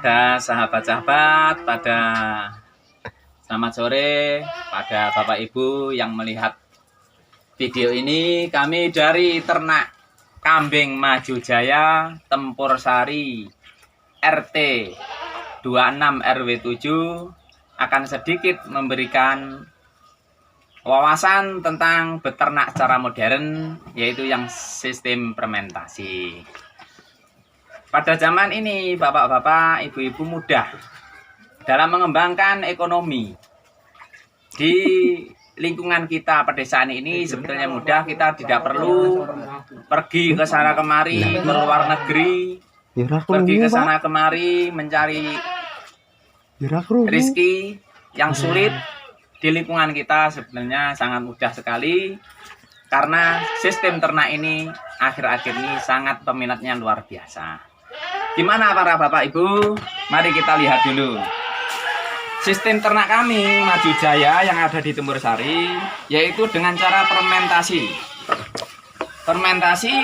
pada sahabat-sahabat, pada selamat sore pada Bapak Ibu yang melihat video ini. Kami dari ternak kambing Maju Jaya Tempur Sari RT 26 RW 7 akan sedikit memberikan wawasan tentang beternak secara modern, yaitu yang sistem fermentasi. Pada zaman ini, bapak-bapak, ibu-ibu mudah dalam mengembangkan ekonomi. Di lingkungan kita pedesaan ini sebetulnya mudah, kita tidak perlu pergi ke sana kemari, ke luar negeri, pergi ke sana kemari mencari rezeki yang sulit. Di lingkungan kita sebenarnya sangat mudah sekali, karena sistem ternak ini akhir-akhir ini sangat peminatnya luar biasa. Gimana para bapak ibu? Mari kita lihat dulu sistem ternak kami Maju Jaya yang ada di Tempur Sari, yaitu dengan cara fermentasi. Fermentasi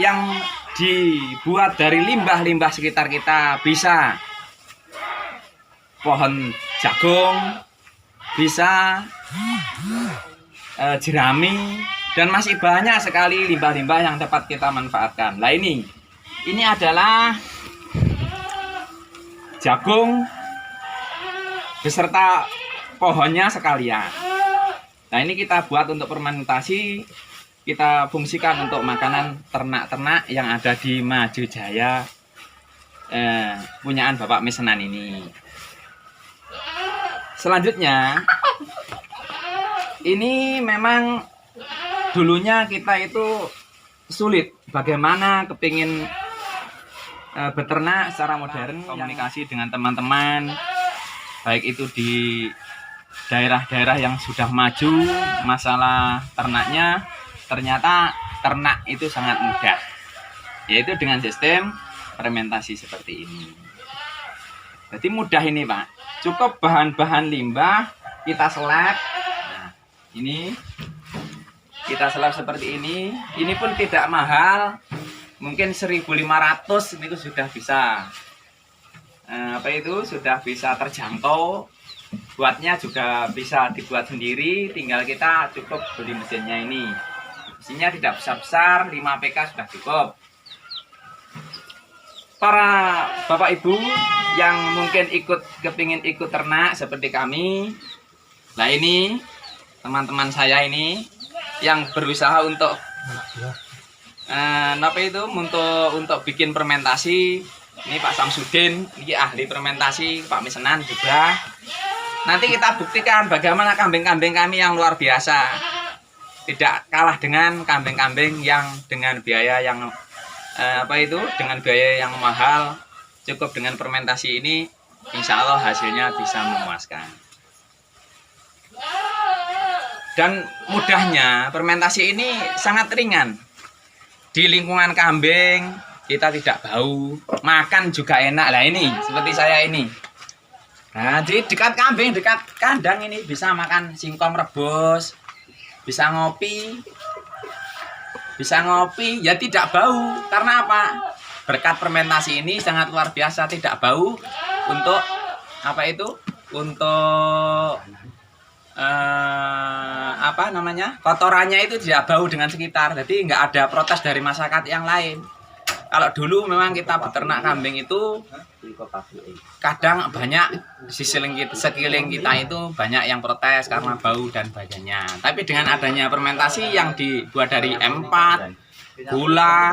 yang dibuat dari limbah-limbah sekitar kita, bisa pohon jagung, bisa jerami, dan masih banyak sekali limbah-limbah yang dapat kita manfaatkan. Nah, ini adalah jagung beserta pohonnya sekalian. Nah, ini kita buat untuk fermentasi, kita fungsikan untuk makanan ternak-ternak yang ada di Maju Jaya, punyaan Bapak Mesenan ini. Selanjutnya, ini memang dulunya kita itu sulit bagaimana kepingin beternak secara modern, komunikasi dengan teman-teman, baik itu di daerah-daerah yang sudah maju masalah ternaknya. Ternyata ternak itu sangat mudah, yaitu dengan sistem fermentasi seperti ini. Jadi mudah ini Pak, cukup bahan-bahan limbah kita seleb. Nah, ini kita seleb seperti ini pun tidak mahal, mungkin 1.500 itu sudah bisa sudah bisa terjangkau. Buatnya juga bisa dibuat sendiri, tinggal kita cukup beli mesinnya ini. Mesinnya tidak besar-besar, 5 PK sudah cukup. Para bapak ibu yang mungkin kepingin ikut ternak seperti kami, nah ini teman-teman saya ini yang berusaha untuk untuk bikin fermentasi. Ini Pak Samsudin, ini ahli fermentasi, Pak Mesenan juga. Nanti kita buktikan bagaimana kambing-kambing kami yang luar biasa, tidak kalah dengan kambing-kambing yang dengan biaya yang dengan biaya yang mahal. Cukup dengan fermentasi ini, insya Allah hasilnya bisa memuaskan. Dan mudahnya fermentasi ini sangat ringan. Di lingkungan kambing kita tidak bau, makan juga enak. Lah ini seperti saya ini. Nah, di dekat kambing, dekat kandang ini bisa makan singkong rebus, bisa ngopi, ya tidak bau. Karena apa? Berkat fermentasi ini sangat luar biasa, tidak bau. Untuk untuk kotorannya itu tidak bau dengan sekitar, jadi nggak ada protes dari masyarakat yang lain. Kalau dulu memang kita beternak kambing itu kadang banyak di sekeliling kita itu banyak yang protes karena bau dan badannya. Tapi dengan adanya fermentasi yang dibuat dari M4, gula,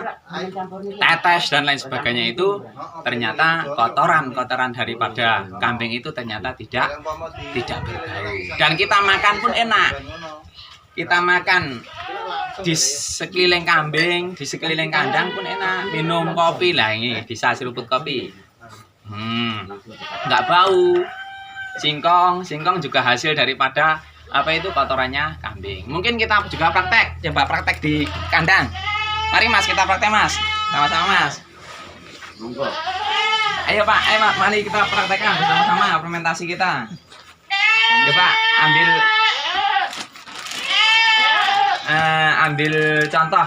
tetes dan lain sebagainya, itu ternyata kotoran daripada kambing itu ternyata tidak berbau. Dan kita makan pun enak. Kita makan di sekeliling kambing, di sekeliling kandang pun enak. Minum kopi lah, ini bisa seruput kopi. Nggak bau. Singkong juga hasil daripada kotorannya kambing. Mungkin kita juga coba praktek di kandang. Mari Mas, kita praktek Mas, sama-sama Mas. Ayo Pak, mari kita praktekkan bersama-sama fermentasi kita. Coba ambil contoh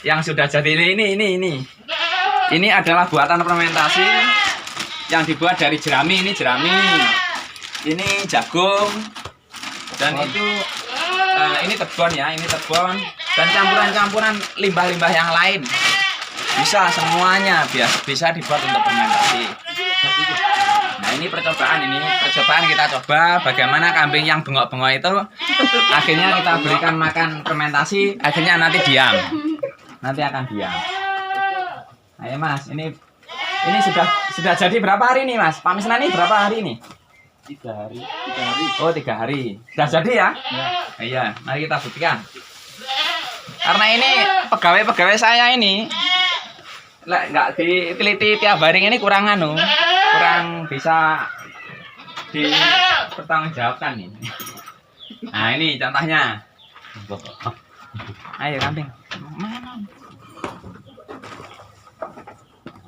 yang sudah jadi ini adalah buatan fermentasi yang dibuat dari jerami. Ini jerami, ini jagung, dan itu ini tebon ya, ini tebon, dan campuran-campuran limbah-limbah yang lain. Bisa semuanya bisa dibuat untuk fermentasi. Nah ini percobaan kita coba bagaimana kambing yang bengok-bengok itu akhirnya kita berikan makan fermentasi, akhirnya nanti diam, nanti akan diam. Ayo Mas, ini sudah jadi berapa hari nih Mas? Pak Misnan ini berapa hari nih? 3 hari. Oh 3 hari. Sudah jadi ya? Ya. Iya, mari kita buktikan. Karena ini pegawai saya ini nggak diteliti tiap hari ini kurang bisa dipertanggungjawabkan nih. Nah ini contohnya. Ayo kambing.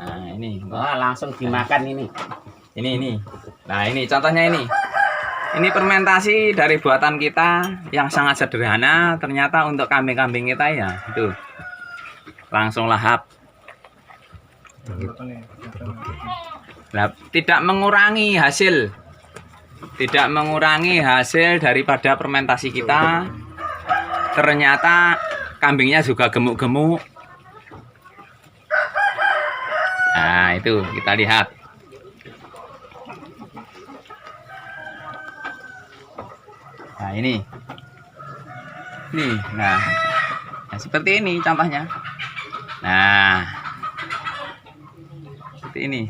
Nah ini. Wah, langsung dimakan ini. Ini. Nah ini contohnya ini. Ini fermentasi dari buatan kita yang sangat sederhana. Ternyata untuk kambing-kambing kita ya itu langsung lahap. Nah, tidak mengurangi hasil daripada fermentasi kita. Ternyata kambingnya juga gemuk-gemuk. Nah itu kita lihat. Nah ini nah seperti ini contohnya. Nah seperti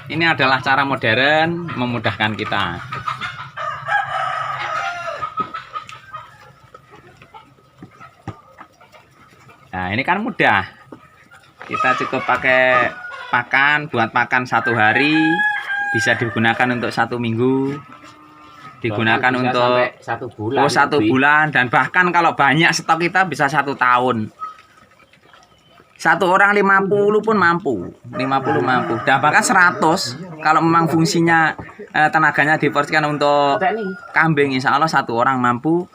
ini adalah cara modern memudahkan kita. Nah ini kan mudah, kita cukup pakai buat pakan 1 hari, bisa digunakan untuk 1 minggu, digunakan untuk 1 bulan. Oh 1 bulan, dan bahkan kalau banyak stok kita bisa 1 tahun. 1 orang 50 pun mampu, 50 mampu, dan bahkan 100 kalau memang fungsinya tenaganya diporsikan untuk kambing, insya Allah 1 orang mampu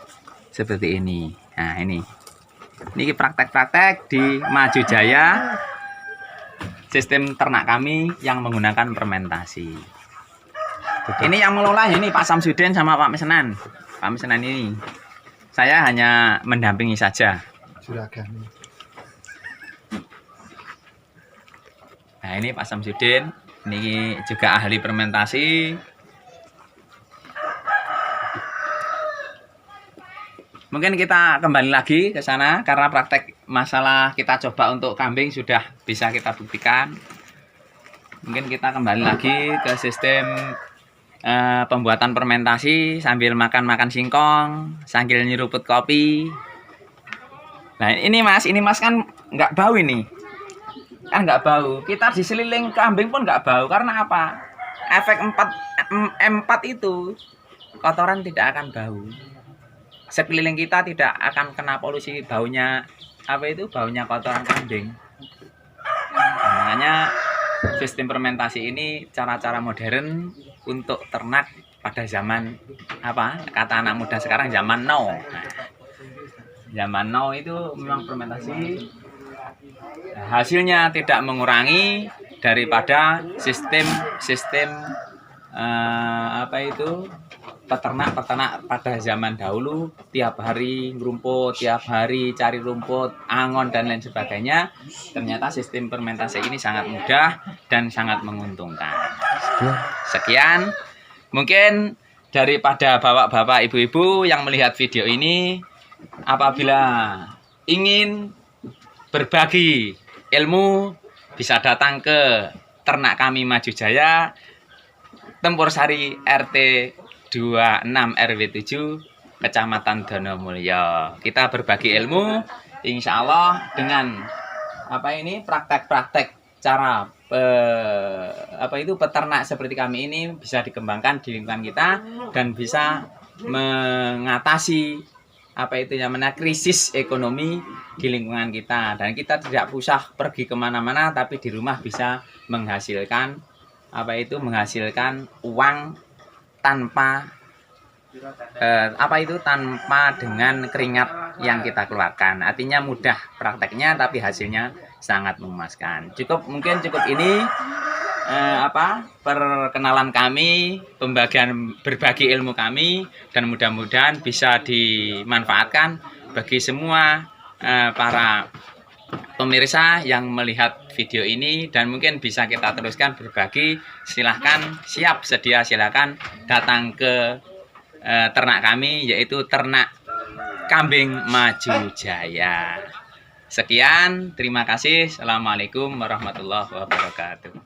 seperti ini. Nah ini praktek-praktek di Maju Jaya, sistem ternak kami yang menggunakan fermentasi. Ini yang mengelola ini Pak Samsudin sama Pak Misnan. Pak Misnan ini saya hanya mendampingi saja. Nah ini Pak Samsudin, ini juga ahli fermentasi. Mungkin kita kembali lagi ke sana karena praktek masalah kita coba untuk kambing sudah bisa kita buktikan. Mungkin kita kembali lagi ke sistem pembuatan fermentasi sambil makan singkong, sambil nyeruput kopi. Nah ini mas kan nggak bau ini. Kan nggak bau, kita di seliling kambing pun nggak bau. Karena apa? Efek M4 itu kotoran tidak akan bau, sekeliling kita tidak akan kena polusi baunya baunya kotoran kambing. Makanya sistem fermentasi ini cara-cara modern untuk ternak pada zaman kata anak muda sekarang zaman now. Zaman now itu memang fermentasi hasilnya tidak mengurangi daripada sistem peternak pada zaman dahulu, tiap hari ngerumput, tiap hari cari rumput, angon dan lain sebagainya. Ternyata sistem fermentasi ini sangat mudah dan sangat menguntungkan. Sekian mungkin daripada bapak-bapak, ibu-ibu yang melihat video ini, apabila ingin berbagi ilmu bisa datang ke ternak kami Maju Jaya, Tempur Sari RT 26 RW 7 Kecamatan Donomulyo. Kita berbagi ilmu, insya Allah dengan praktek-praktek cara peternak seperti kami ini bisa dikembangkan di lingkungan kita dan bisa mengatasi krisis ekonomi di lingkungan kita, dan kita tidak usah pergi kemana-mana tapi di rumah bisa menghasilkan uang tanpa tanpa dengan keringat yang kita keluarkan. Artinya mudah prakteknya tapi hasilnya sangat memuaskan. Mungkin cukup ini perkenalan kami, berbagi ilmu kami, dan mudah-mudahan bisa dimanfaatkan bagi semua para pemirsa yang melihat video ini, dan mungkin bisa kita teruskan berbagi. Silahkan, silahkan datang ke ternak kami, yaitu ternak kambing Maju Jaya. Sekian, terima kasih. Assalamualaikum warahmatullahi wabarakatuh.